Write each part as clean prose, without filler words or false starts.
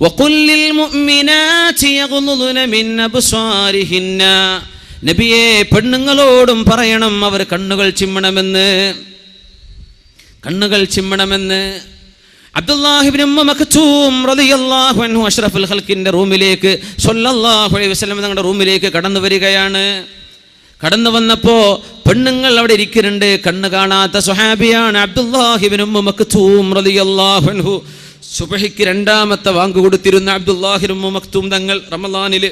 വഖുല്ലിൽ മുഅ്മിനാതി യഗ്ളുദ്ന മിൻ അബ്സാരിഹിന്ന, നബിയെ പെണ്ണുങ്ങളോടും പറയണം അവർ കണ്ണുകൾ ചിമ്മണമെന്ന്. അബ്ദുല്ലാഹി ഇബ്നു ഉമ്മ മക്തൂം റളിയല്ലാഹു അൻഹു അഷ്റഫുൽ ഖൽഖിന്റെ റൂമിലേക്ക് സ്വല്ലല്ലാഹു അലൈഹി വസല്ലം തങ്ങളുടെ റൂമിലേക്ക് കടന്നു വരികയാണ്. കടന്നു വന്നപ്പോൾ പെണ്ണുങ്ങൾ അവിടെ ഇരിക്കുന്നുണ്ട്. കണ്ണ് കാണാത്ത സ്വഹാബിയാണ് അബ്ദുല്ലാഹി ഇബ്നു ഉമ്മ മക്തൂം റളിയല്ലാഹു അൻഹു. സുബ്ഹിക്ക് രണ്ടാമത്തെ വാങ്ക് കൊടുത്തിരുന്ന അബ്ദുല്ലാഹി ഇബ്നു ഉമ്മ മക്തൂം തങ്ങൾ റമളാനിൽ.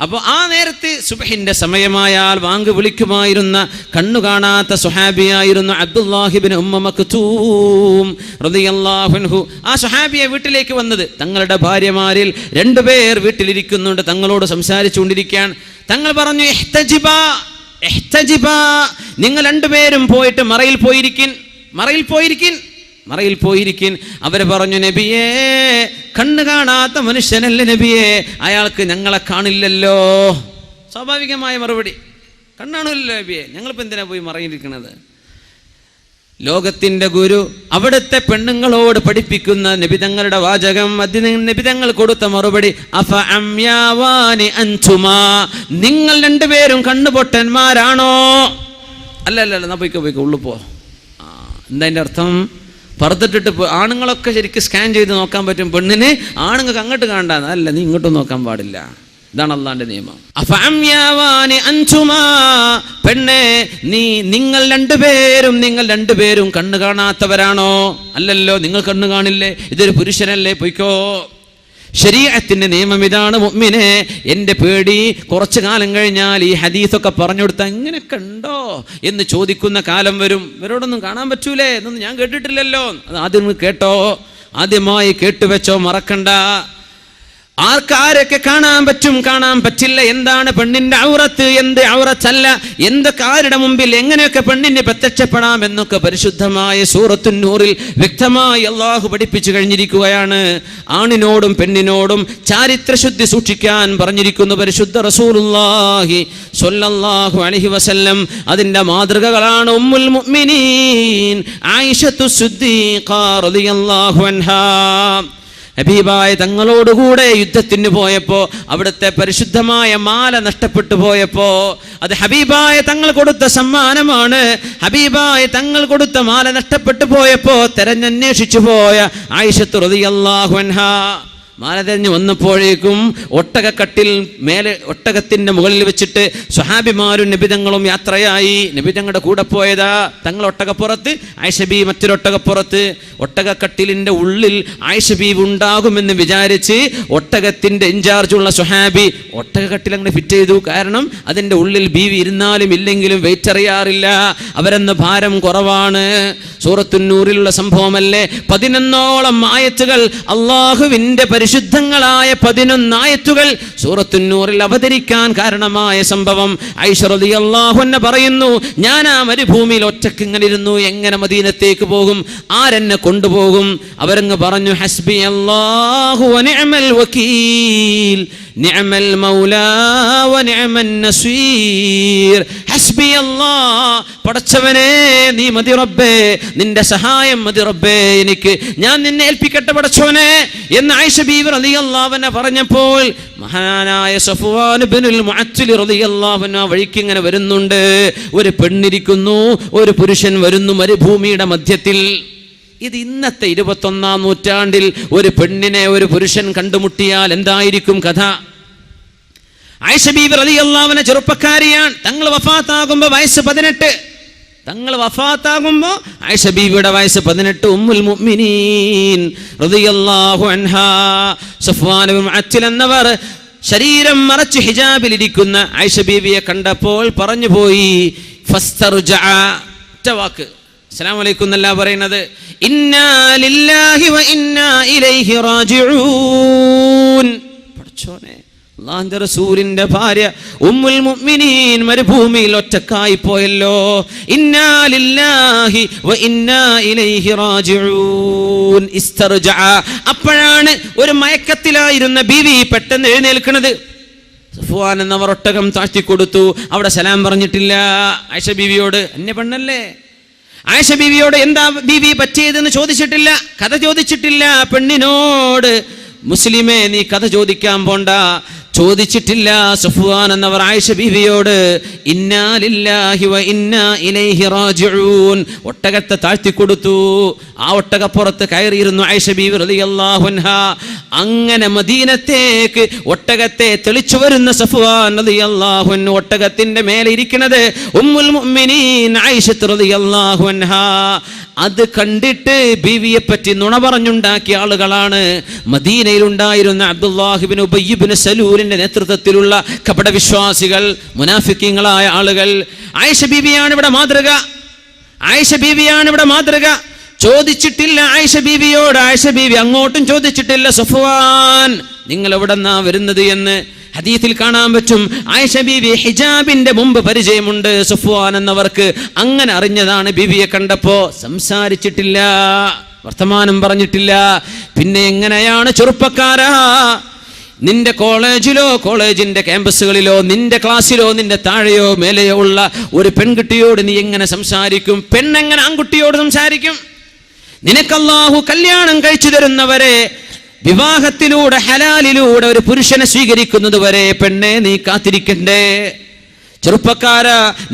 അപ്പോൾ ആ നേരത്തെ സുബ്ഹിന്റെ സമയമായാൽ വാങ്ക് വിളിക്കുമായിരുന്ന കണ്ണു കാണാത്ത സ്വഹാബിയായിരുന്നു അബ്ദുല്ലാഹി ഇബ്നു ഉമ്മ മക്തൂം റളിയല്ലാഹു അൻഹു. ആ സ്വഹാബിയെ വീട്ടിലേക്ക് വന്നത്, തങ്ങളുടെ ഭാര്യമാരിൽ 2 പേർ വീട്ടിലിരിക്കുന്നുണ്ട്, തങ്ങളോട് സംസാരിച്ചുകൊണ്ടിരിക്കാൻ. തങ്ങൾ പറഞ്ഞു, ഇഹ്തജിബ, നിങ്ങൾ 2 പേരും പോയിട്ട് മറയിൽ പോയിരിക്കിൻ. അവർ പറഞ്ഞു, നബിയേ കണ്ണ് കാണാത്ത മനുഷ്യനല്ലേ നബിയേ, അയാൾക്ക് ഞങ്ങളെ കാണില്ലല്ലോ. സ്വാഭാവികമായ മറുപടി, കണ്ണാണില്ലല്ലോ നബിയെ, ഞങ്ങളിപ്പോൾ എന്തിനാ പോയി മറയിരിക്കണത്? ലോകത്തിൻ്റെ ഗുരു അവിടുത്തെ പെണ്ണുങ്ങളോട് പഠിപ്പിക്കുന്ന നബിതങ്ങളുടെ വാചകം, നബിതങ്ങൾ കൊടുത്ത മറുപടി, അഫ അംയാവാനി അൻതുമാ, നിങ്ങൾ 2 പേരും കണ്ണുപൊട്ടന്മാരാണോ? അല്ല, എന്നാ പോയിക്കോ ഉള്ളു പോ. എന്താ അതിൻ്റെ അർത്ഥം? പുറത്തിട്ടിട്ട് ആണുങ്ങളൊക്കെ ശരിക്കും സ്കാൻ ചെയ്ത് നോക്കാൻ പറ്റും, പെണ്ണിന് ആണുങ്ങൾക്ക് അങ്ങോട്ട് കാണാൻ, അല്ല നീ ഇങ്ങോട്ടും നോക്കാൻ പാടില്ല. ഇതാണ് അള്ളാന്റെ നിയമം. പെണ്ണെ നിങ്ങൾ രണ്ടുപേരും കണ്ണു കാണാത്തവരാണോ? അല്ലല്ലോ, നിങ്ങൾ കണ്ണു കാണില്ലേ, ഇതൊരു പുരുഷനല്ലേ, പൊയ്ക്കോ. ശരീഅത്തിന്റെ നിയമം ഇതാണ്. മുഅ്മിനെ, എൻ്റെ പേടി കുറച്ചു കാലം കഴിഞ്ഞാൽ ഈ ഹദീസൊക്കെ പറഞ്ഞു കൊടുത്താൽ ഇങ്ങനെയൊക്കെ ഉണ്ടോ എന്ന് ചോദിക്കുന്ന കാലം വരും. ഇവരോടൊന്നും കാണാൻ പറ്റൂലേ, എന്നൊന്നും ഞാൻ കേട്ടിട്ടില്ലല്ലോ. അത് ആദ്യം കേട്ടോ, ആദ്യമായി കേട്ടുവെച്ചോ, മറക്കണ്ട. ആർക്കാരൊക്കെ കാണാൻ പറ്റും, കാണാൻ പറ്റില്ല, എന്താണ് പെണ്ണിന്റെ ഔറത്ത്, എന്ത് ഔറത്തല്ല, എന്തൊക്കെ ആരുടെ മുമ്പിൽ എങ്ങനെയൊക്കെ പെണ്ണിന് പ്രത്യക്ഷപ്പെടാം എന്നൊക്കെ പരിശുദ്ധമായ സൂറത്തുൻ നൂറിൽ വ്യക്തമായി അള്ളാഹു പഠിപ്പിച്ചു കഴിഞ്ഞിരിക്കുകയാണ്. ആണിനോടും പെണ്ണിനോടും ചാരിത്രശുദ്ധി സൂക്ഷിക്കാൻ പറഞ്ഞിരിക്കുന്നു പരിശുദ്ധ റസൂലുള്ളാഹി സ്വല്ലല്ലാഹു അലൈഹി വസല്ലം. അതിന്റെ മാതൃകകളാണ് ഉമ്മുൽ മുഅ്മിനീൻ ആയിഷത്തു സിദ്ദീഖ റളിയല്ലാഹു അൻഹാ. ഹബീബായ തങ്ങളോടുകൂടെ യുദ്ധത്തിന് പോയപ്പോൾ അവിടുത്തെ പരിശുദ്ധമായ മാല നഷ്ടപ്പെട്ടു പോയപ്പോൾ, അത് ഹബീബായ തങ്ങൾ കൊടുത്ത സമ്മാനമാണ്. ഹബീബായ തങ്ങൾ കൊടുത്ത മാല നഷ്ടപ്പെട്ടു പോയപ്പോൾ തെരഞ്ഞന്വേഷിച്ചു പോയ ആയിഷത്ത് റളിയല്ലാഹു അൻഹാ മാല തെരഞ്ഞു വന്നപ്പോഴേക്കും ഒട്ടകക്കട്ടിൽ മേലെ ഒട്ടകത്തിന്റെ മുകളിൽ വെച്ചിട്ട് സ്വഹാബിമാരും നബിതങ്ങളും യാത്രയായി. നബിതങ്ങളുടെ കൂടെ പോയതാ തങ്ങൾ ഒട്ടകപ്പുറത്ത്, ആയിഷബി മറ്റൊരൊട്ടകപ്പുറത്ത്. ഒട്ടകക്കട്ടിലിന്റെ ഉള്ളിൽ ആയിഷബി ഉണ്ടാകുമെന്ന് വിചാരിച്ച് ഒട്ടകത്തിന്റെ ഇൻചാർജുള്ള സ്വഹാബി ഒട്ടകക്കട്ടിൽ അങ്ങനെ ഫിറ്റ് ചെയ്തു. കാരണം അതിന്റെ ഉള്ളിൽ ബീവി ഇരുന്നാലും ഇല്ലെങ്കിലും വെയിറ്റ് അറിയാറില്ല, അവരെന്ന് ഭാരം കുറവാണ്. സൂറത്തുൻ നൂറിലുള്ള സംഭവമല്ലേ, 11ഓളം ആയത്തുകൾ, അള്ളാഹുവിന്റെ പരിശുദ്ധങ്ങളായ 11 ആയത്തുകൾ സൂറത്തുൻ നൂറിൽ അവതരിക്കാൻ കാരണമായ സംഭവം. ആയിഷ റളിയല്ലാഹു അൻഹ പറയുന്നു, ഞാൻ ആ മരുഭൂമിയിൽ ഒറ്റയ്ക്ക് ഇങ്ങനെ ഇരുന്നു, എങ്ങനെ മദീനത്തേക്ക് പോകും, ആരെന്നെ കൊണ്ടുപോകും? അവരങ്ങ് പറഞ്ഞു, ഹസ്ബി അല്ലാഹു വ നിഅമൽ വകീൽ, നിഅമൽ മൗലാ വ നിഅമൻ നസീർ. ഹസ്ബി അല്ലാഹ്, പടച്ചവനെ നീ മതി റബ്ബേ, നിന്റെ സഹായം മതി റബ്ബേ, എനിക്ക് ഞാൻ നിന്നെ ഏൽപ്പിക്കട്ടെ പടച്ചവനെ എന്ന് ആയിഷ ബീവി റളിയല്ലാഹു അൻഹ പറഞ്ഞപ്പോൾ മഹാനായ സഫ്വാൻ ഇബ്നുൽ മുഅത്തിൽ റളിയല്ലാഹു അൻഹു വഴിക്ക് ഇങ്ങനെ വരുന്നുണ്ട്. ഒരു പെണ്ണിരിക്കുന്നു, ഒരു പുരുഷൻ വരുന്നു മരുഭൂമിയുടെ മധ്യത്തിൽ. ഇത് ഇന്നത്തെ 21-ാം നൂറ്റാണ്ടിൽ ഒരു പെണ്ണിനെ ഒരു പുരുഷൻ കണ്ടുമുട്ടിയാൽ എന്തായിരിക്കും കഥ? ആയിഷ ബീവി റളിയല്ലാഹു അൻഹ ചെറുപ്പക്കാരിയാണ്. തങ്ങൾ വഫാത്താകുമ്പോൾ വയസ്സ് 18. തങ്ങൾ വഫാത്താകുമ്പോൾ ആയിഷ ബീവിയുടെ വയസ്സ് 18. ഉമ്മുൽ മുഅ്മിനീൻ റളിയല്ലാഹു അൻഹാ സഫ്വാൻ ഇബ്നു മുഅത്തിൽ എന്നവർ ശരീരം മറച്ച് ഹിജാബിലിരിക്കുന്ന ആയിഷ ബീവിയെ കണ്ടപ്പോൾ പറഞ്ഞു പോയി, ഫസ്തർജഅ, ഒറ്റ വാക്ക്, അസ്സലാമു അലൈക്കും എന്നല്ല പറയുന്നത്, ഇന്നാ ലില്ലാഹി വ ഇന്നാ ഇലൈഹി റാജിഊൻ. പടച്ചോനെ, അല്ലാഹുവിന്റെ റസൂലിന്റെ ഭാര്യ ഉമ്മുൽ മുഅ്മിനീൻ മരുഭൂമിയിൽ ഒറ്റക്കായി പോയല്ലോ. ഇന്നാ ലില്ലാഹി വ ഇന്നാ ഇലൈഹി റാജിഊൻ. ഇസ്തർജഅ, അപ്പോഴാണ് ഒരു മയക്കത്തിലായിരുന്ന ബീവി പെട്ടെന്ന് എഴുന്നേൽക്കുന്നത്. സഫ്വാൻ എന്നവർ ഒട്ടകം താഴ്ത്തി കൊടുത്തു. അവിടെ സലാം പറഞ്ഞിട്ടില്ല ആയിഷ ബീവിയോട്. അന്യ പെണ്ണല്ലേ, ആയിഷ ബീവിയോട് എന്താ ബീവി പറ്റിയതെന്ന് ചോദിച്ചിട്ടില്ല, കഥ ചോദിച്ചിട്ടില്ല. പെണ്ണിനോട് മുസ്ലിമേ നീ കഥ ചോദിക്കാൻ പോണ്ട. ചോദിച്ചിട്ടില്ല സഫ്വാൻ എന്നവർ ആയിഷ ബീവിയോട് ഇന്നാ ലില്ലാഹി വ ഇന്നാ ഇലൈഹി റാജിഊൻ. ഒട്ടകത്തെ താഴ്ത്തിക്കൊടുത്തു. ആ ഒട്ടകപ്പുറത്ത് കയറിയിരുന്നു ആയിഷ ബീവി റളിയല്ലാഹു അൻഹാ. അങ്ങനെ മദീനത്തേക്ക് ഒട്ടകത്തെ തെളിച്ചു വരുന്ന സഫ്വാൻ റളിയല്ലാഹു അൻഹു ഒട്ടകത്തിന്റെ മേലെ ഇരിക്കുന്നത് ഉമ്മുൽ മുഅ്മിനീൻ ആയിഷ റളിയല്ലാഹു അൻഹാ. അത് കണ്ടിട്ട് ബീവിയെ പറ്റി നുണ പറഞ്ഞുണ്ടാക്കിയ ആളുകളാണ് മദീനയിൽ ഉണ്ടായിരുന്ന അബ്ദുല്ലാഹിബ്നു ഉബയ്യ് ഇബ്നു സലൂലിന്റെ നേതൃത്വത്തിലുള്ള കപടവിശ്വാസികൾ, മുനാഫിക്കീങ്ങളായ ആളുകൾ. ആയിഷ ബീവിയാണ് ഇവിടെ മാതൃക. ആയിഷ ബീവിയാണ് ഇവിടെ മാതൃക. ചോദിച്ചിട്ടില്ല ആയിഷ ബീവിയോട്. ആയിഷ ബീവി അങ്ങോട്ടും ചോദിച്ചിട്ടില്ല സഫ്വാൻ നിങ്ങൾ എവിടെന്നാ വരുന്നത് എന്ന്. ഹദീസിൽ കാണാൻ പറ്റും ആയിഷ ബീവി ഹിജാബിന്റെ മുമ്പ് പരിചയമുണ്ട് സഫ്വാൻ എന്നവർക്ക്. അങ്ങനെ അറിഞ്ഞതാണ് ബീവിയെ കണ്ടപ്പോ. സംസാരിച്ചിട്ടില്ല, വർത്തമാനം പറഞ്ഞിട്ടില്ല. പിന്നെ എങ്ങനെയാണ് ചെറുപ്പക്കാരാ നിന്റെ കോളേജിലോ കോളേജിന്റെ ക്യാമ്പസുകളിലോ നിന്റെ ക്ലാസ്സിലോ നിന്റെ താഴെയോ മേലെയോ ഉള്ള ഒരു പെൺകുട്ടിയോട് നീ എങ്ങനെ സംസാരിക്കും? പെണ്ണെങ്ങനെ ആൺകുട്ടിയോട് സംസാരിക്കും? നിനക്ക് അല്ലാഹു കല്യാണം കഴിച്ചു തരുന്നവരെ, വിവാഹത്തിലൂടെ ഹലാലിലൂടെ ഒരു പുരുഷനെ സ്വീകരിക്കുന്നത് വരെ പെണ്ണെ നീ കാത്തിരിക്കണ്ടേ? ചെറുപ്പക്കാര,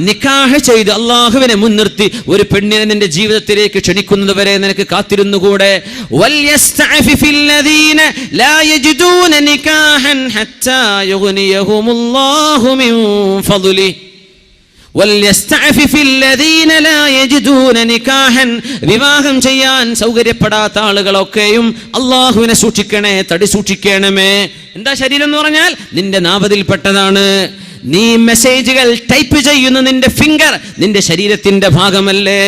നിക്കാഹ് ചെയ്ത് അള്ളാഹുവിനെ മുൻനിർത്തി ഒരു പെണ്ണിനെ നിന്റെ ജീവിതത്തിലേക്ക് ക്ഷണിക്കുന്നത് വരെ നിനക്ക് കാത്തിരുന്നുകൂടെ? വൽയസ്തഅഫിഫില്ലദീന ലാ യജിദൂന നികാഹൻ ഹത്താ യുഗ്നിയഹുമുല്ലാഹു മിൻ ഫദ്ലി. വിവാഹം ചെയ്യാൻ സൗകര്യപ്പെടാത്ത ആളുകളൊക്കെയും അള്ളാഹുവിനെ സൂക്ഷിക്കണേ, തടി സൂക്ഷിക്കണമേ. എന്താ ശരീരം എന്ന് പറഞ്ഞാൽ നിന്റെ നാഭത്തിൽപ്പെട്ടതാണ്. നീ മെസ്സേജുകൾ ടൈപ്പ് ചെയ്യുന്ന നിന്റെ ഫിംഗർ നിന്റെ ശരീരത്തിന്റെ ഭാഗമല്ലേ?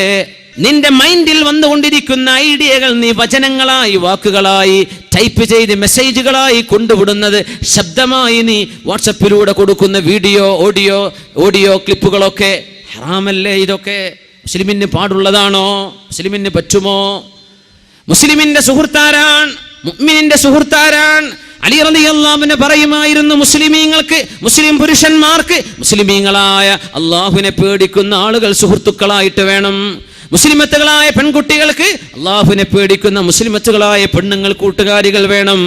നിന്റെ മൈൻഡിൽ വന്നുകൊണ്ടിരിക്കുന്ന ഐഡിയകൾ നീ വചനങ്ങളായി, വാക്കുകളായി ടൈപ്പ് ചെയ്ത് മെസ്സേജുകളായി കൊണ്ടുവിടുന്നത്, ശബ്ദമായി നീ വാട്സപ്പിലൂടെ കൊടുക്കുന്ന വീഡിയോ, ഓഡിയോ ക്ലിപ്പുകളൊക്കെ ഹറാമല്ലേ? ഇതൊക്കെ മുസ്ലിമിന് പാടുള്ളതാണോ? മുസ്ലിമിന് പറ്റുമോ? മുസ്ലിമിന്റെ സുഹൃത്താരാൻ, മുഅ്മിനിന്റെ സുഹൃത്താരാൻ. അലി റളിയല്ലാഹു അൻഹു പറയുമായിരുന്നു, മുസ്ലിമീങ്ങൾക്ക്, മുസ്ലിം പുരുഷന്മാർക്ക് മുസ്ലിമീങ്ങളായ അള്ളാഹുവിനെ പേടിക്കുന്ന ആളുകൾ സുഹൃത്തുക്കളായിട്ട് വേണം. മുസ്ലിമത്തുകളായ പെൺകുട്ടികൾക്ക് അള്ളാഹുവിനെ പേടിക്കുന്ന മുസ്ലിമത്തുകളായ പെണ്ണുങ്ങൾ കൂട്ടുകാരികൾ വേണം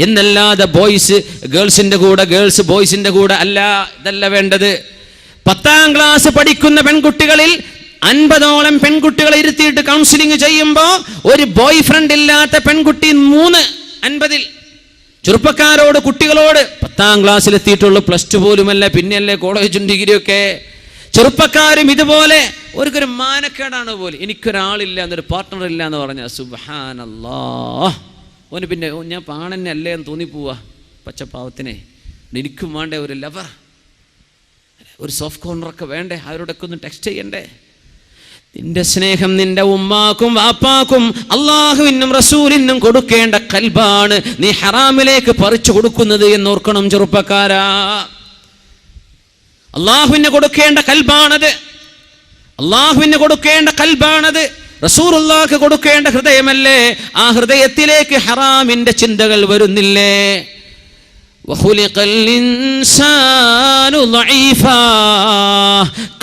എന്നല്ലാതെ ബോയ്സ് ഗേൾസിന്റെ കൂടെ, ഗേൾസ് ബോയ്സിന്റെ കൂടെ അല്ല. ഇതല്ല വേണ്ടത്. 10ാം ക്ലാസ് പഠിക്കുന്ന പെൺകുട്ടികളിൽ 50ഓളം പെൺകുട്ടികളെ ഇരുത്തിയിട്ട് കൗൺസിലിംഗ് ചെയ്യുമ്പോൾ ഒരു ബോയ് ഫ്രണ്ട് ഇല്ലാത്ത പെൺകുട്ടി 50. ചെറുപ്പക്കാരോട്, കുട്ടികളോട് 10ാം ക്ലാസ്സിലെത്തിയിട്ടുള്ളൂ, +2 പോലുമല്ല, പിന്നെയല്ലേ കോളേജും ഡിഗ്രിയൊക്കെ. ചെറുപ്പക്കാരും ഇതുപോലെ ഒരു മാനക്കേടാണ് പോലെ. എനിക്കൊരാളില്ല, എന്നൊരു പാർട്ട്ണർ ഇല്ല എന്ന് പറഞ്ഞാൽ സുബ്ഹാനല്ലാഹ്, ഓന് പിന്നെ ഞാൻ പാണെന്നെ അല്ലേ എന്ന് തോന്നിപ്പോവാ. പച്ചപ്പാവത്തിനെ എനിക്കും വേണ്ടേ ഒരു ലവർ, ഒരു സോഫ്റ്റ് കോർണറൊക്കെ വേണ്ടേ, അവരോടൊക്കെ ഒന്ന് ടെക്സ്റ്റ് ചെയ്യണ്ടേ? നിന്റെ സ്നേഹം നിന്റെ ഉമ്മാക്കും വാപ്പാക്കും അള്ളാഹുവിനും റസൂലിനും കൊടുക്കേണ്ട കൽബാണ് നീ ഹറാമിലേക്ക് പറിച്ചു കൊടുക്കുന്നത് എന്നോർക്കണം ചെറുപ്പക്കാരാ. അള്ളാഹുവിന് കൊടുക്കേണ്ട കൽബാണത്, അള്ളാഹുവിന് കൊടുക്കേണ്ട കൽബാണത്. റസൂലുള്ളാഹിക്ക് കൊടുക്കേണ്ട ഹൃദയമല്ലേ? ആ ഹൃദയത്തിലേക്ക് ഹറാമിന്റെ ചിന്തകൾ വരുന്നില്ലേ?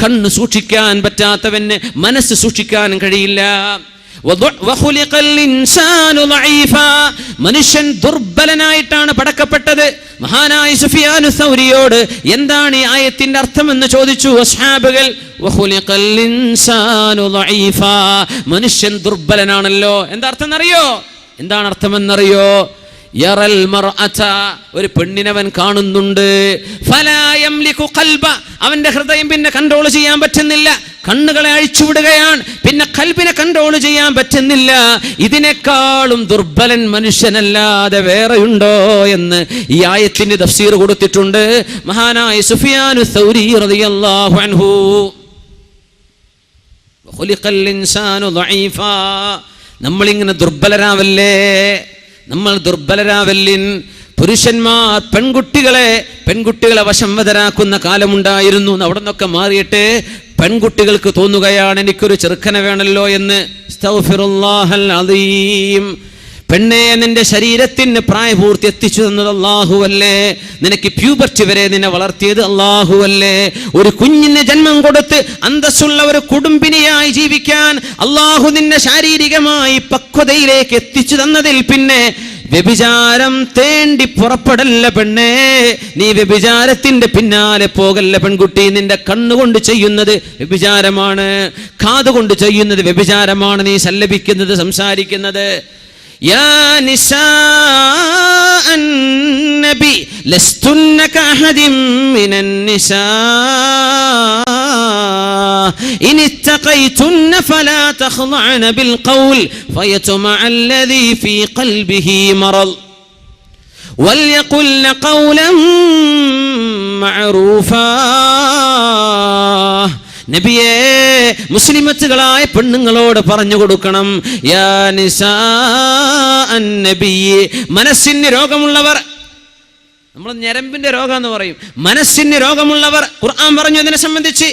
കണ്ണ് സൂക്ഷിക്കാൻ പറ്റാത്തവന് മനസ്സ് സൂക്ഷിക്കാൻ കഴിയില്ല. മനുഷ്യൻ ദുർബലനായിട്ടാണ് പടക്കപ്പെട്ടത്. മഹാനായ സുഫിയാനു സൗരിയോട് എന്താണ് ഈ ആയത്തിന്റെ അർത്ഥം എന്ന് ചോദിച്ചു അസ്ഹാബുകൾ. മനുഷ്യൻ ദുർബലനാണല്ലോ. എന്താ അർത്ഥം എന്നറിയോ? എന്താണ് അർത്ഥമെന്നറിയോ? യറൽ മർഅത, ഒരു പെണ്ണിനവൻ കാണുന്നുണ്ട്. ഫലാ യംലികു ഖൽബ, അവന്റെ ഹൃദയം പിന്നെ കൺട്രോൾ ചെയ്യാൻ പറ്റുന്നില്ല. കണ്ണുകളെ അഴിച്ചുവിടുകയാണ്, പിന്നെ ഖൽബിനെ കൺട്രോൾ ചെയ്യാൻ പറ്റുന്നില്ല. ഇതിനേക്കാളും ദുർബലൻ മനുഷ്യനല്ലാതെ വേറെയുണ്ടോ എന്ന് ഈ ആയത്തിന് തഫ്സീർ കൊടുത്തിട്ടുണ്ട് മഹാനായ സുഫിയാനു സൗരി റളിയല്ലാഹു അൻഹു. ഖുലിഖൽ ഇൻസാനു ദഈഫാ, നമ്മളിങ്ങനെ ദുർബലരാവല്ലേ, നമ്മൾ ദുർബലരാവല്ലിൻ. പുരുഷന്മാർ പെൺകുട്ടികളെ വശംവദരാക്കുന്ന കാലമുണ്ടായിരുന്നു. അവിടെ നിന്നൊക്കെ മാറിയിട്ട് പെൺകുട്ടികൾക്ക് തോന്നുകയാണ് എനിക്കൊരു ചെറുക്കനെ വേണമല്ലോ എന്ന്. അസ്തഗ്ഫിറുല്ലാഹൽ അദീം. പെണ്ണെ, നിന്റെ ശരീരത്തിന് പ്രായപൂർത്തി എത്തിച്ചു തന്നത് അല്ലാഹുവല്ലേ? നിനക്ക് പ്യൂബർട്ടി വരെ നിന്നെ വളർത്തിയത് അല്ലാഹുവല്ലേ? ഒരു കുഞ്ഞിന് ജന്മം കൊടുത്ത് അന്തസ്സുള്ള ഒരു കുടുംബിനിയായി ജീവിക്കാൻ അല്ലാഹു നിന്നെ ശാരീരികമായി പക്വതയിലേക്ക് എത്തിച്ചു തന്നതിൽ പിന്നെ വ്യഭിചാരം തേണ്ടി പുറപ്പെടല്ല പെണ്ണേ, നീ വ്യഭിചാരത്തിന്റെ പിന്നാലെ പോകല്ല പെൺകുട്ടി. നിന്റെ കണ്ണുകൊണ്ട് ചെയ്യുന്നത് വ്യഭിചാരമാണ്, കാതുകൊണ്ട് ചെയ്യുന്നത് വ്യഭിചാരമാണ്, നീ സല്ലപിക്കുന്നത്, സംസാരിക്കുന്നത്. യാ നിസാഅൻ നബി ലസ്തുന്ന കഅഹദിൻ മിനൻ നിസാ ഇൻ ഇത്തഖൈതുന്ന ഫലാ തഖ്ളഅന ബിൽ ഖൗൽ ഫയത്മഅ അല്ലദീ ഫീ ഖൽബിഹി മറദ് വൽയഖുൽന ഖൗലൻ മഅറൂഫാ. നബിയേ, മുസ്ലിമത്തുകളായ പെണ്ണുങ്ങളോട് പറഞ്ഞു കൊടുക്കണം, യാ നിസാഅൻ നബി, മനസ്സിന് രോഗമുള്ളവർ, നമ്മൾ ഞരമ്പിന്റെ രോഗം എന്ന് പറയും, മനസ്സിന് രോഗമുള്ളവർ. ഖുർആൻ പറഞ്ഞു ഇതിനെ സംബന്ധിച്ച്,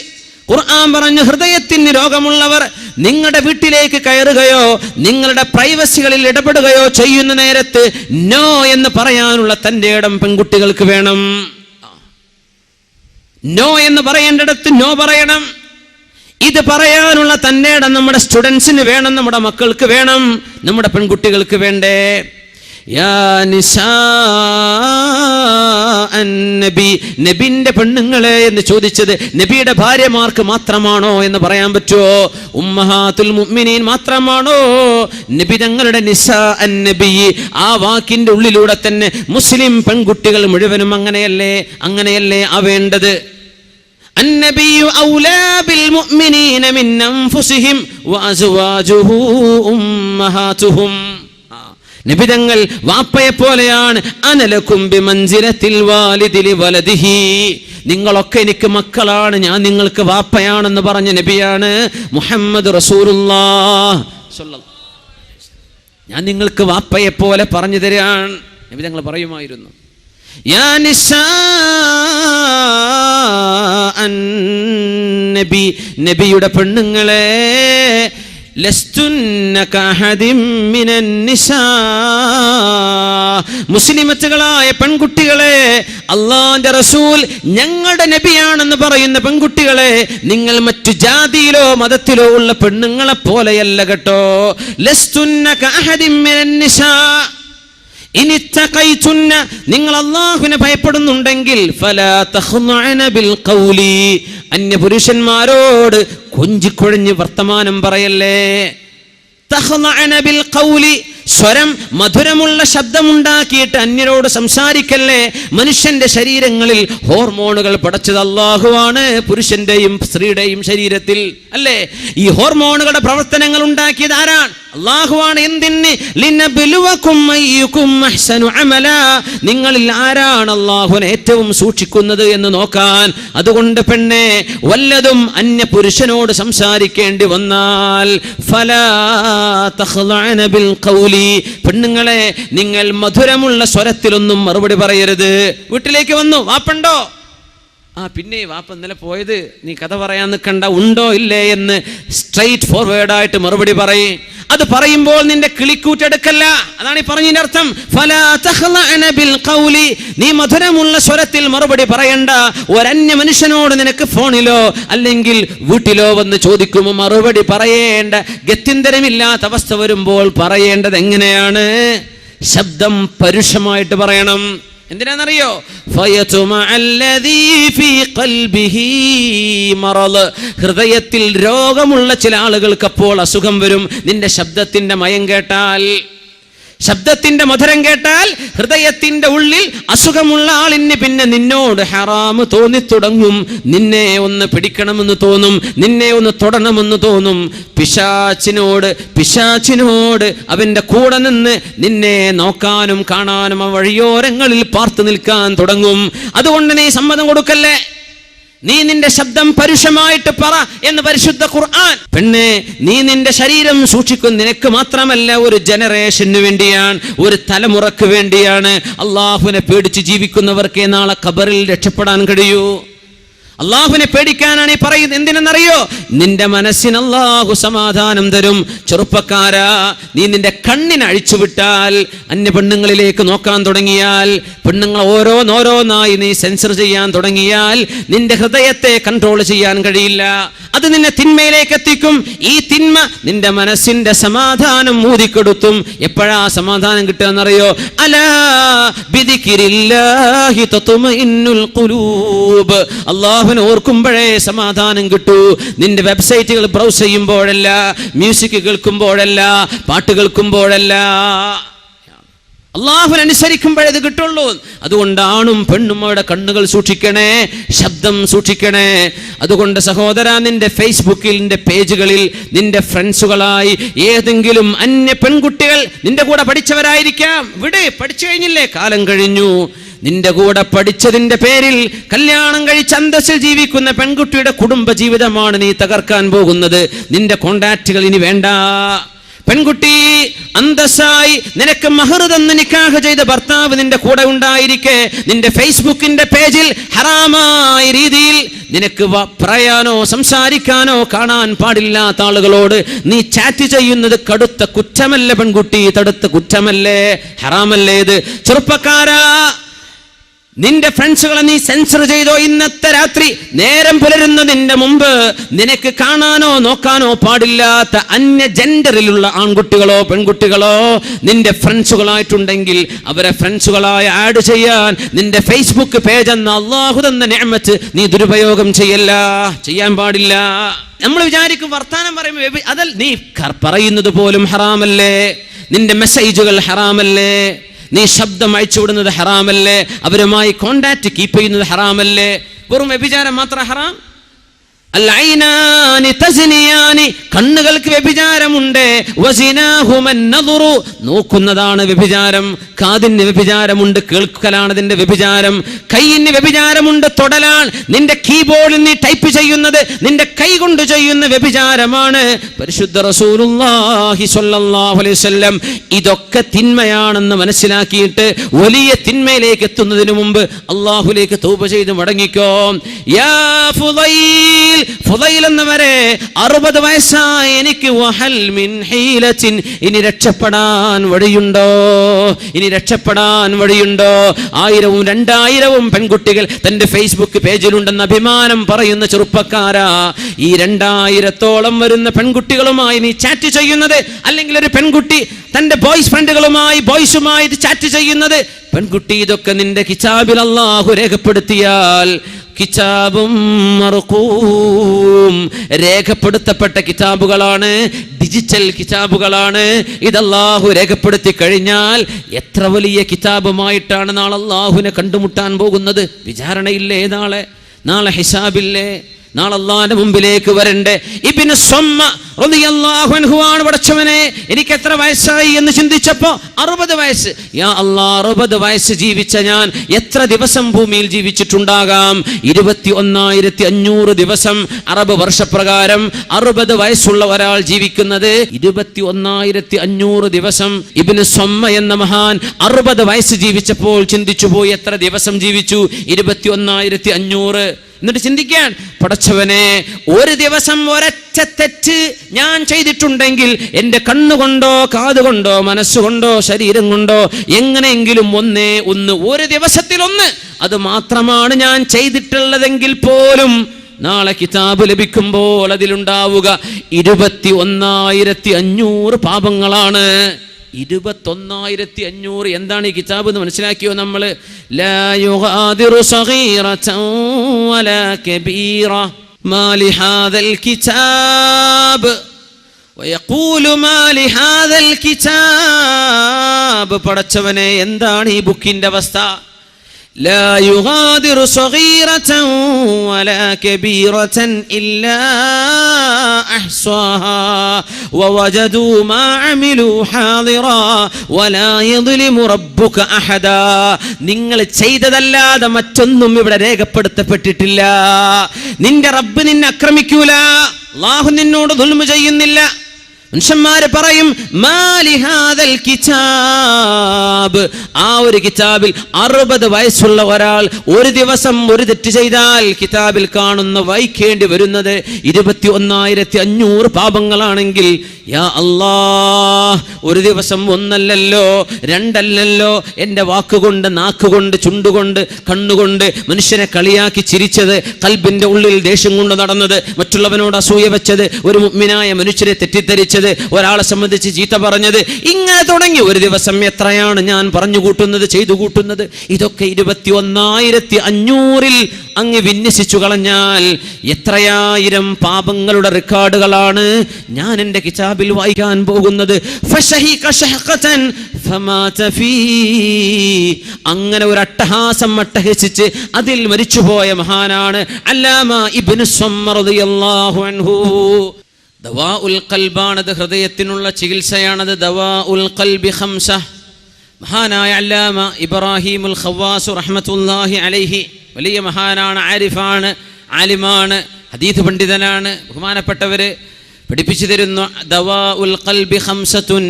ഖുർആൻ പറഞ്ഞു ഹൃദയത്തിന് രോഗമുള്ളവർ നിങ്ങളുടെ വീട്ടിലേക്ക് കയറുകയോ നിങ്ങളുടെ പ്രൈവസികളിൽ ഇടപെടുകയോ ചെയ്യുന്ന നേരത്ത് നോ എന്ന് പറയാനുള്ള തന്റെ ഇടം പെൺകുട്ടികൾക്ക് വേണം. നോ എന്ന് പറയേണ്ടിടത്ത് നോ പറയണം. ഇത് പറയാനുള്ള തന്റെ ഇടം നമ്മുടെ സ്റ്റുഡൻസിന് വേണം, നമ്മുടെ മക്കൾക്ക് വേണം, നമ്മുടെ പെൺകുട്ടികൾക്ക് വേണ്ടേ. യാ നിസാഅൻ നബി, നബിന്റെ പെണ്ണുങ്ങളെ എന്ന് ചോദിച്ചത് നബിയുടെ ഭാര്യമാർക്ക് മാത്രമാണോ എന്ന് പറയാൻ പറ്റുമോ? ഉമ്മഹാത്തുൽ മുഅ്മിനീൻ മാത്രമാണോ? നബി തങ്ങളുടെ നിസാഅൻ നബി, ആ വാക്കിന്റെ ഉള്ളിലൂടെ തന്നെ മുസ്ലിം പെൺകുട്ടികൾ മുഴുവനും അങ്ങനെയല്ലേ ആവേണ്ടത്. അന്നബിയു ഔലാ ബിൽ മുഅ്മിനീന മിൻ അൻഫുസിഹിം വഅസ്വാജുഹു ഉമ്മഹാതുഹും. നബിതങ്ങൾ വാപ്പയെ പോലെയാണ്. അനലകും ബിമൻസിലത്തിൽ വാലിദി ലിവലദിഹി, നിങ്ങളൊക്കെ എനിക്ക് മക്കളാണ്, ഞാൻ നിങ്ങൾക്ക് വാപ്പയാണെന്ന് പറഞ്ഞ നബിയാണ് മുഹമ്മദ് റസൂലുള്ളാഹ് സ്വല്ലല്ലാഹു അലൈഹി വസല്ലം. ഞാൻ നിങ്ങൾക്ക് വാപ്പയെ പോലെ പറഞ്ഞു തരാണ് നബിതങ്ങൾ പറയുമായിരുന്നു. യാ നിസാഅൻ നബി, നബിയുടെ പെണ്ണുങ്ങളെ, ലസ്തുന്ന കഅഹദിൻ മിനൻ നിസാ, മുസ്ലിമത്തുകളായ പെൺകുട്ടികളെ, അല്ലാഹുവിന്റെ റസൂൽ ഞങ്ങളുടെ നബിയാണെന്ന് പറയുന്ന പെൺകുട്ടികളെ, നിങ്ങൾ മറ്റു ജാതിയിലോ മതത്തിലോ ഉള്ള പെണ്ണുങ്ങളെ പോലെയല്ല കേട്ടോ. ലസ്തുന്ന കഅഹദിൻ മിനൻ നിസാ ഇൻ ഇത്തഖൈതുന്ന, നിങ്ങൾ അല്ലാഹുവിനെ ഭയപ്പെടുന്നുണ്ടെങ്കിൽ ഫലാ തഖ്ളഅന ബിൽ ഖൗലി, അന്യ പുരുഷന്മാരോട് കൊഞ്ചിക്കൊഴിഞ്ഞ് വർത്തമാനം പറയല്ലേ. തഖ്ളഅന ബിൽ ഖൗലി, സ്വരം മധുരമുള്ള ശബ്ദമുണ്ടാക്കിയിട്ട് അന്യരോട് സംസാരിക്കല്ലേ. മനുഷ്യന്റെ ശരീരങ്ങളിൽ ഹോർമോണുകൾ പടച്ചത് അല്ലാഹുവാണ്, പുരുഷന്റെയും സ്ത്രീയുടെയും ശരീരത്തിൽ അല്ലേ. ഈ ഹോർമോണുകളുടെ പ്രവർത്തനങ്ങൾ ഉണ്ടാക്കിയത് ആരാണ്? അല്ലാഹുവാണ്. എന്തിന്? ലിനബ്ലുവകും അയ്യുകും അഹ്സനു അമലാ, നിങ്ങളിൽ ആരാണ് അല്ലാഹുവിനെ ഏറ്റവും സൂക്ഷിക്കുന്നത് എന്ന് നോക്കാൻ. അതുകൊണ്ട് പെണ്ണെ, വല്ലതും അന്യ പുരുഷനോട് സംസാരിക്കേണ്ടി വന്നാൽ ഫലാ തഖ്ളഅന ബിൽ ഖൗലി, പെണ്ണുങ്ങളെ നിങ്ങൾ മധുരമുള്ള സ്വരത്തിലൊന്നും മറുപടി പറയരുത്. വീട്ടിലേക്ക് വന്നു, വാപ്പുണ്ടോ? പിന്നെ വാപ്പ ഇന്നലെ പോയത്, നീ കഥ പറയാൻ നിൽക്കണ്ട, ഉണ്ടോ ഇല്ലേ എന്ന് സ്ട്രൈറ്റ് ഫോർവേഡായിട്ട് മറുപടി പറയും. അത് പറയുമ്പോൾ നിന്റെ കിളിക്കൂറ്റെടുക്കല്ല, അതാണ് ഈ പറഞ്ഞതിന്റെ അർത്ഥം. ഫലാ തഖ്ളഅന ബിൽ ഖൗലി, നീ മധുരമുള്ള സ്വരത്തിൽ മറുപടി പറയണ്ട. ഒരന്യ മനുഷ്യനോട് നിനക്ക് ഫോണിലോ അല്ലെങ്കിൽ വീട്ടിലോ വന്ന് ചോദിക്കുമ്പോൾ മറുപടി പറയേണ്ട ഗത്യന്തരമില്ലാത്ത അവസ്ഥ വരുമ്പോൾ പറയേണ്ടത് എങ്ങനെയാണ്? ശബ്ദം പരുഷമായിട്ട് പറയണം. എന്തിനാണെന്നറിയോ? ഹൃദയത്തിൽ രോഗമുള്ള ചില ആളുകൾക്ക് അപ്പോൾ അസുഖം വരും. നിന്റെ ശബ്ദത്തിന്റെ മയം കേട്ടാൽ, ശബ്ദത്തിന്റെ മധുരം കേട്ടാൽ ഹൃദയത്തിന്റെ ഉള്ളിൽ അസുഖമുള്ള ആളിന് പിന്നെ നിന്നോട് ഹറാമ് തോന്നിത്തുടങ്ങും. നിന്നെ ഒന്ന് പിടിക്കണമെന്ന് തോന്നും, നിന്നെ ഒന്ന് തൊടണമെന്ന് തോന്നും. പിശാചിനോട് അവന്റെ കൂടെ നിന്ന് നിന്നെ നോക്കാനും കാണാനും ആ വഴിയോരങ്ങളിൽ പാർത്തു നിൽക്കാൻ തുടങ്ങും. അതുകൊണ്ട് നീ സമ്മതം കൊടുക്കല്ലേ. നീ നിന്റെ ശബ്ദം പരുഷമായിട്ട് പറ എന്ന് പരിശുദ്ധ ഖുർആൻ. പെണ്ണെ, നീ നിന്റെ ശരീരം സൂക്ഷിക്കും, നിനക്ക് മാത്രമല്ല, ഒരു ജനറേഷന് വേണ്ടിയാണ്, ഒരു തലമുറക്ക് വേണ്ടിയാണ്. അള്ളാഹുവിനെ പേടിച്ച് ജീവിക്കുന്നവർക്കേ നാളെ ഖബറിൽ രക്ഷപ്പെടാൻ കഴിയൂ. അള്ളാഹുവിനെ പേടിക്കാനാണ് ഈ പറയുന്നത്. എന്തിനെന്നറിയോ? നിന്റെ മനസ്സിന് അള്ളാഹു സമാധാനം തരും. ചെറുപ്പക്കാരാ, നീ നിന്റെ കണ്ണിനെ അഴിച്ചുവിട്ടാൽ, അന്യ പെണ്ണുങ്ങളിലേക്ക് നോക്കാൻ തുടങ്ങിയാൽ, പെണ്ണുങ്ങൾ ഓരോന്നോരോന്നായി നീ സെൻസർ ചെയ്യാൻ തുടങ്ങിയാൽ നിന്റെ ഹൃദയത്തെ കൺട്രോൾ ചെയ്യാൻ കഴിയില്ല. അത് നിന്നെ തിന്മയിലേക്ക് എത്തിക്കും. ഈ തിന്മ നിന്റെ മനസ്സിന്റെ സമാധാനം ഊതിക്കെടുത്തും. എപ്പോഴാ സമാധാനം കിട്ടുകയെന്നറിയോ? അലാ ബിദിക്രില്ലാഹി തത്മഇന്നുൽ ഖുലൂബ്. അല്ലാഹുവിനെ ഓർക്കുമ്പോഴേ സമാധാനം കിട്ടൂ. നിന്റെ വെബ്സൈറ്റുകൾ ബ്രൗസ് ചെയ്യുമ്പോഴല്ല, മ്യൂസിക് കേൾക്കുമ്പോഴല്ല, പാട്ട് കേൾക്കുമ്പോഴല്ല, അള്ളാഹുവിനെ അനുസരിക്കുമ്പോഴേ ഇത് കിട്ടുള്ളൂ. അതുകൊണ്ട് ആണും പെണ്ണും അവരുടെ കണ്ണുകൾ സൂക്ഷിക്കണേ, ശബ്ദം സൂക്ഷിക്കണേ. അതുകൊണ്ട് സഹോദര, നിന്റെ ഫേസ്ബുക്കിന്റെ പേജുകളിൽ നിന്റെ ഫ്രണ്ട്സുകളായി ഏതെങ്കിലും അന്യ പെൺകുട്ടികൾ നിന്റെ കൂടെ പഠിച്ചവരായിരിക്കാം. ഇവിടെ പഠിച്ചു കഴിഞ്ഞില്ലേ, കാലം കഴിഞ്ഞു. നിന്റെ കൂടെ പഠിച്ചതിന്റെ പേരിൽ കല്യാണം കഴിച്ച് അന്തസ്സിൽ ജീവിക്കുന്ന പെൺകുട്ടിയുടെ കുടുംബ ജീവിതമാണ് നീ തകർക്കാൻ പോകുന്നത്. നിന്റെ കോണ്ടാക്റ്റുകൾ ഇനി വേണ്ട. പെൺകുട്ടി, അന്തസ്സായി നിനക്ക് മഹർ തന്ന് നിക്കാഹ് ചെയ്ത ഭർത്താവ് നിന്റെ കൂടെ ഉണ്ടായിരിക്കെ നിന്റെ ഫേസ്ബുക്കിന്റെ പേജിൽ ഹറാമായ രീതിയിൽ നിനക്ക് പറയാനോ സംസാരിക്കാനോ കാണാൻ പാടില്ലാത്ത ആളുകളോട് നീ ചാറ്റ് ചെയ്യുന്നത് കടുത്ത കുറ്റമല്ലേ പെൺകുട്ടി? തടുത്ത കുറ്റമല്ലേ? ഹറാമല്ലേ ഇത്? ചെറുപ്പക്കാരാ, നിന്റെ ഫ്രണ്ട്സുകളെ നീ സെൻസർ ചെയ്തോ? ഇന്നത്തെ രാത്രി നേരം പുലരുന്നതിന്റെ മുമ്പ് നിനക്ക് കാണാനോ നോക്കാനോ പാടില്ലാത്ത അന്യ ജെൻഡറിലുള്ള ആൺകുട്ടികളോ പെൺകുട്ടികളോ നിന്റെ ഫ്രണ്ട്സുകളായിട്ടുണ്ടെങ്കിൽ അവരെ ഫ്രണ്ട്സുകളായി ആഡ് ചെയ്യാൻ നിന്റെ ഫേസ്ബുക്ക് പേജ് എന്ന അള്ളാഹു തന്ന നിഅമത്ത് നീ ദുരുപയോഗം ചെയ്യാൻ പാടില്ല. നമ്മൾ വിചാരിക്കും വർത്താനം പറയുമ്പോൾ അതൽ നീ പറയുന്നത് പോലും ഹറാമല്ലേ? നിന്റെ മെസ്സേജുകൾ ഹറാമല്ലേ? നീ ശബ്ദം അയച്ചുവിടുന്നത് ഹറാമല്ലേ? അവരുമായി കോണ്ടാക്ട് കീപ്പ് ചെയ്യുന്നത് ഹറാമല്ലേ? വെറും വ്യഭിചാരം മാത്രം ഹറാം? അൽഐനാനി തസ്നിയാനി, കണ്ണുകൾക്ക് വ്യഭിചാരമുണ്ട്. വസിനാഹുമൻ നദറു, നോക്കുന്നതാണ് വ്യഭിചാരം. കാതിന് വ്യഭിചാരമുണ്ട്, കേൾക്കലാണ് അതിന്റെ വ്യഭിചാരം. കൈയിന് വ്യഭിചാരമുണ്ട്, തൊടലാണ്. നിന്റെ കീബോർഡിൽ നീ ടൈപ്പ് ചെയ്യുന്നത് നിന്റെ കൈ കൊണ്ട് ചെയ്യുന്ന വ്യഭിചാരമാണ്. പരിശുദ്ധ റസൂലുള്ളാഹി സ്വല്ലല്ലാഹു അലൈഹി വസല്ലം ഇതൊക്കെ തിന്മയാണെന്ന് മനസ്സിലാക്കിയിട്ട് വലിയ തിന്മയിലേക്ക് എത്തുന്നതിന് മുമ്പ് അള്ളാഹുലേക്ക് തൗബ ചെയ്ത് മടങ്ങിക്കോ. യാ ഫുളൈൽ, ഫുളൈൽ എന്നവരെ 60 വയസ്സായി എനിക്ക് വഹൽ മിൻ ഹീലത്തിൻ, ഇനി രക്ഷപ്പെടാൻ വഴിയുണ്ടോ? ഇനി രക്ഷപ്പെടാൻ വഴിയുണ്ടോ? 1000ഉം 2000ഉം പെൺകുട്ടികൾ തന്റെ ഫേസ്ബുക്ക് പേജിലുണ്ടെന്ന് അഭിമാനം പറയുന്ന ചെറുപ്പക്കാരാ, ഈ 2000ത്തോളം വരുന്ന പെൺകുട്ടികളുമായി നീ ചാറ്റ് ചെയ്യുന്നത്, അല്ലെങ്കിൽ ഒരു പെൺകുട്ടി തന്റെ ബോയ്സ് ഫ്രണ്ടുകളുമായി ബോയ്സുമായി ചാറ്റ് ചെയ്യുന്നത്, പെൺകുട്ടി ഇതൊക്കെ നിന്റെ കിതാബിൽ അല്ലാഹു രേഖപ്പെടുത്തിയാൽ, കിതാബും മർഖൂം, രേഖപ്പെടുത്തപ്പെട്ട കിതാബുകളാണ്, ഡിജിറ്റൽ കിതാബുകളാണ്. ഇത് അല്ലാഹു രേഖപ്പെടുത്തി കഴിഞ്ഞാൽ എത്ര വലിയ കിതാബുമായിട്ടാണ് നാളെ അല്ലാഹുവിനെ കണ്ടുമുട്ടാൻ പോകുന്നത്. വിചാരണയില്ലേ? നാളെ ഹിസാബില്ലേ? നാളെ അല്ലാഹുവിന്റെ മുമ്പിലേക്ക് വരണ്ടേ? ഇബ്നു സ്വമ്മ റളിയല്ലാഹു അൻഹു ആണ്, പടച്ചവനെ എനിക്ക് എത്ര വയസ്സായി എന്ന് ചിന്തിച്ചപ്പോ 60 വയസ്സ്. യാ അല്ലാഹ്, 60 വയസ്സ് ജീവിച്ച ഞാൻ എത്ര ദിവസം ഭൂമിയിൽ ജീവിച്ചിട്ടുണ്ടാകാം? 21,500 ദിവസം. അറബ് വർഷപ്രകാരം 60 വയസ്സുള്ള ഒരാൾ ജീവിക്കുന്നത് 21,500 ദിവസം. ഇബ്നു സ്വമ്മ എന്ന മഹാൻ 60 വയസ്സ് ജീവിച്ചപ്പോൾ ചിന്തിച്ചു പോയി, എത്ര ദിവസം ജീവിച്ചു? 21,500. എന്നിട്ട് ചിന്തിക്കാൻ, പടച്ചവനെ ഒരു ദിവസം ഒരൊറ്റ തെറ്റ് ഞാൻ ചെയ്തിട്ടുണ്ടെങ്കിൽ എൻ്റെ കണ്ണുകൊണ്ടോ കാതുകൊണ്ടോ മനസ്സുകൊണ്ടോ ശരീരം കൊണ്ടോ എങ്ങനെയെങ്കിലും ഒരു ദിവസത്തിൽ ഒന്ന്, അത് മാത്രമാണ് ഞാൻ ചെയ്തിട്ടുള്ളതെങ്കിൽ പോലും നാളെ കിതാബ് ലഭിക്കുമ്പോൾ അതിലുണ്ടാവുക 21,500 പാപങ്ങളാണ്. 21,500. എന്താണ് ഈ കിതാബ് എന്ന് മനസ്സിലാക്കിയോ നമ്മൾ? ലാ യുഗാദിറു സഗീറതൻ വലാ കബീറ മാ ലിഹാദൽ കിതാബ് വയഖൂലു മാ ലിഹാദൽ കിതാബ്. പടച്ചവനെ, എന്താണ് ഈ ബുക്കിന്റെ അവസ്ഥ? لا يغادر صغيرة ولا كبيرة إلا أحصاها ووجدوا ما عملوا حاضرا ولا يظلم ربك أحدا. നിങ്ങൾ ചെയ്തതല്ലാതെ മറ്റൊന്നും ഇവിടെ രേഖപ്പെടുത്തപ്പെട്ടിട്ടില്ല. നിന്റെ റബ്ബ് നിന്നെ ആക്രമിക്കൂല. അല്ലാഹു നിന്നോട് ദുൽമ ചെയ്യുന്നില്ല. മനുഷ്യന്മാര് പറയും മാലി ഹാദൽ കിതാബ്, ആ ഒരു കിതാബിൽ 60 വയസ്സുള്ള ഒരാൾ ഒരു ദിവസം ഒരു തെറ്റ് ചെയ്താൽ കിതാബിൽ കാണുന്ന വായിക്കേണ്ടി വരുന്നത് 21,500 പാപങ്ങളാണെങ്കിൽ, യാ അല്ലാഹ്, ഒരു ദിവസം ഒന്നല്ലല്ലോ രണ്ടല്ലല്ലോ എൻ്റെ വാക്കുകൊണ്ട്, നാക്കുകൊണ്ട്, ചുണ്ടുകൊണ്ട്, കണ്ണുകൊണ്ട് മനുഷ്യനെ കളിയാക്കി ചിരിച്ചത്, കൽബിന്റെ ഉള്ളിൽ ദേഷ്യം കൊണ്ട് നടന്നത്, മറ്റുള്ളവനോട് അസൂയ വെച്ചത്, ഒരു മുഅ്മിനായ മനുഷ്യരെ തെറ്റിദ്ധരിച്ചത്, ഒരാളെ സംബന്ധിച്ച് ചീത്ത പറഞ്ഞത്, ഇങ്ങനെ തുടങ്ങി ഒരു ദിവസം എത്രയാണ് ഞാൻ പറഞ്ഞു കൂട്ടുന്നത്, ചെയ്തു കൂട്ടുന്നത്. ഇതൊക്കെ 21,500 അങ്ങ് വിന്യസിച്ചു കളഞ്ഞാൽ എത്രയായിരം പാപങ്ങളുടെ റെക്കോർഡുകളാണ് ഞാൻ എൻ്റെ കിതാബിൽ വായിക്കാൻ പോകുന്നത്. അങ്ങനെ ഒരു അട്ടഹാസം അട്ടഹസിച്ച് അതിൽ മരിച്ചുപോയ മഹാനാണ് അല്ലാമ ഇബ്നു സ്വമ്മർ റളിയല്ലാഹു അൻഹു. ദവാഉൽ ഖൽബാണത്, ഹൃദയത്തിനുള്ള ചികിത്സയാണത്. ദവാഉൽ ഖൽബി ഖംസ. മഹാനായ അല്ലാമ ഇബ്രാഹിമുൽ ഖവ്വാസ് റഹ്മത്തുള്ളാഹി അലൈഹി വലിയ മഹാനാണ്, ആരിഫാണ്, ആലിമാണ്, ഹദീസ് പണ്ഡിതനാണ്. ബഹുമാനപ്പെട്ടവര് പഠിപ്പിച്ചു തരുന്നു, ദവാഉൽ ഖൽബി ഖംസത്തുൻ,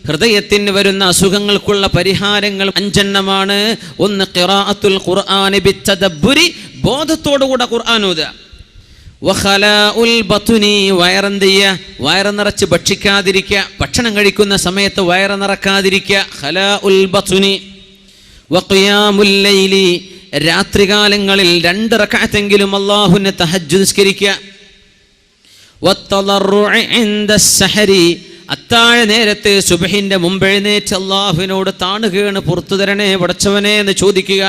ഹൃദയത്തിന് വരുന്ന അസുഖങ്ങൾക്കുള്ള പരിഹാരങ്ങൾ 5 എണ്ണമാണ്. ഒന്ന് ഖിറാഅത്തുൽ ഖുർആനി ബിത്തദബ്ബുരി, ബോധത്തോടുകൂടെ ഖുർആൻ ഓതുക. വഖലാഉൽ ബത്നി, വയറെന്തിയ, വയറ് നിറച്ച് ഭക്ഷിക്കാതിരിക്കുക, ഭക്ഷണം കഴിക്കുന്ന സമയത്ത് വയറ് നിറക്കാതിരിക്കുക. ഖലാഉൽ ബത്നി. വഖിയാമുൽ ലൈലി, രാത്രികാലങ്ങളിൽ 2 റക്അത്തെങ്കിലും അല്ലാഹുവിനെ തഹജ്ജുദ് നിസ്കരിക്കുക. വത്തളർറുഇ ഇൻദസ്സഹരി, അത്താഴ നേരത്ത് സുബ്ഹിന്റെ മുമ്പ് എഴുന്നേറ്റ് അല്ലാഹുവിനോട് താണുകേണ് പുറത്തു തരണേ പടച്ചവനെ എന്ന് ചോദിക്കുക.